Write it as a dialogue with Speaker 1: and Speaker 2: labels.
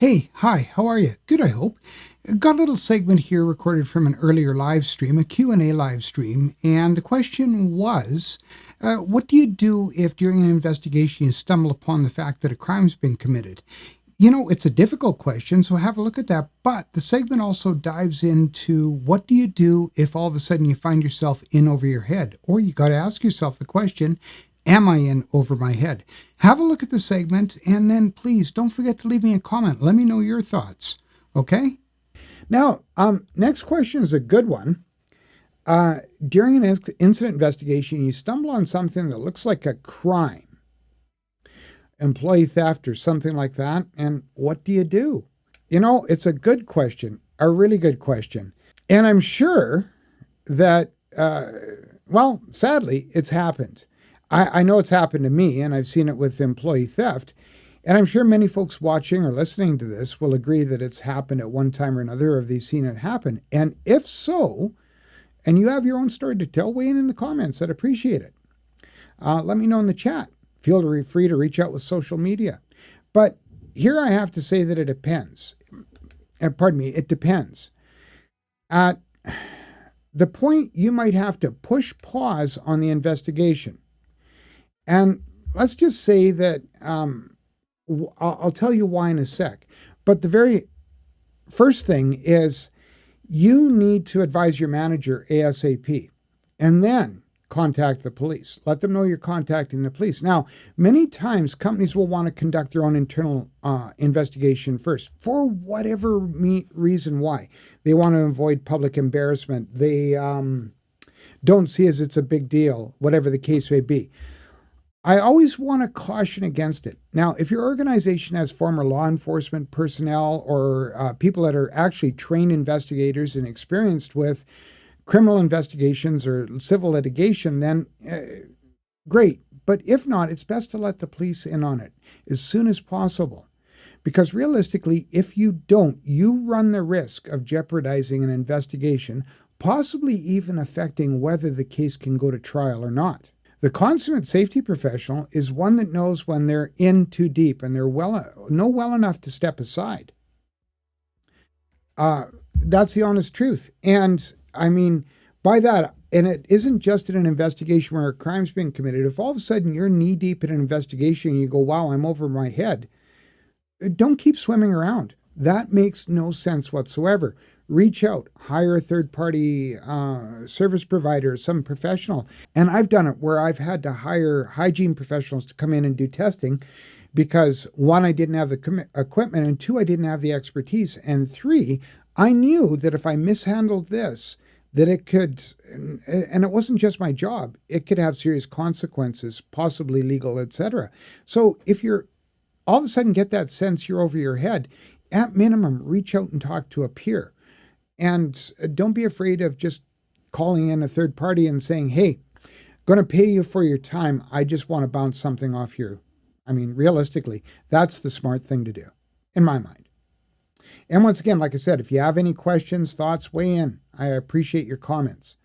Speaker 1: Hey, hi, how are you? Good, I hope. Got a little segment here recorded from an earlier live stream, a Q&A live stream, and the question was, what do you do if during an investigation you stumble upon the fact that a crime's been committed? It's a difficult question, so have a look at that, but the segment also dives into what do you do if all of a sudden you find yourself in over your head? Or you got to ask yourself the question, am I in over my head? Have a look at the segment, and then please don't forget to leave me a comment. Let me know your thoughts. Okay? Now, next question is a good one. During an incident investigation, you stumble on something that looks like a crime, employee theft or something like that, and what do you do? It's a good question, a really good question. And I'm sure that, sadly, it's happened. I know it's happened to me, and I've seen it with employee theft. And I'm sure many folks watching or listening to this will agree that it's happened at one time or another, or they've seen it happen. And if so, and you have your own story to tell, weigh in the comments. I'd appreciate it. Let me know in the chat. Feel free to reach out with social media. But here I have to say that it depends. It depends. At the point, you might have to push pause on the investigation. And let's just say that I'll tell you why in a sec. But the very first thing is you need to advise your manager ASAP and then contact the police. Let them know you're contacting the police. Now, many times companies will want to conduct their own internal investigation first for whatever reason why. They want to avoid public embarrassment. They don't see as it's a big deal, whatever the case may be. I always want to caution against it. Now, if your organization has former law enforcement personnel or people that are actually trained investigators and experienced with criminal investigations or civil litigation, then great. But if not, it's best to let the police in on it as soon as possible. Because realistically, if you don't, you run the risk of jeopardizing an investigation, possibly even affecting whether the case can go to trial or not. The consummate safety professional is one that knows when they're in too deep and they're know well enough to step aside. That's the honest truth. And I mean, by that, and it isn't just in an investigation where a crime's been committed. If all of a sudden you're knee deep in an investigation and you go, wow, I'm over my head, don't keep swimming around. That makes no sense whatsoever. Reach out, hire a third-party service provider, some professional. And I've done it where I've had to hire hygiene professionals to come in and do testing because, one, I didn't have the equipment, and two, I didn't have the expertise, and three, I knew that if I mishandled this, that it could, and it wasn't just my job, it could have serious consequences, possibly legal, etc. So if you're all of a sudden get that sense you're over your head, at minimum, reach out and talk to a peer. And don't be afraid of just calling in a third party and saying, hey, going to pay you for your time. I just want to bounce something off you. I mean, realistically, that's the smart thing to do, in my mind. And once again, like I said, if you have any questions, thoughts, weigh in. I appreciate your comments.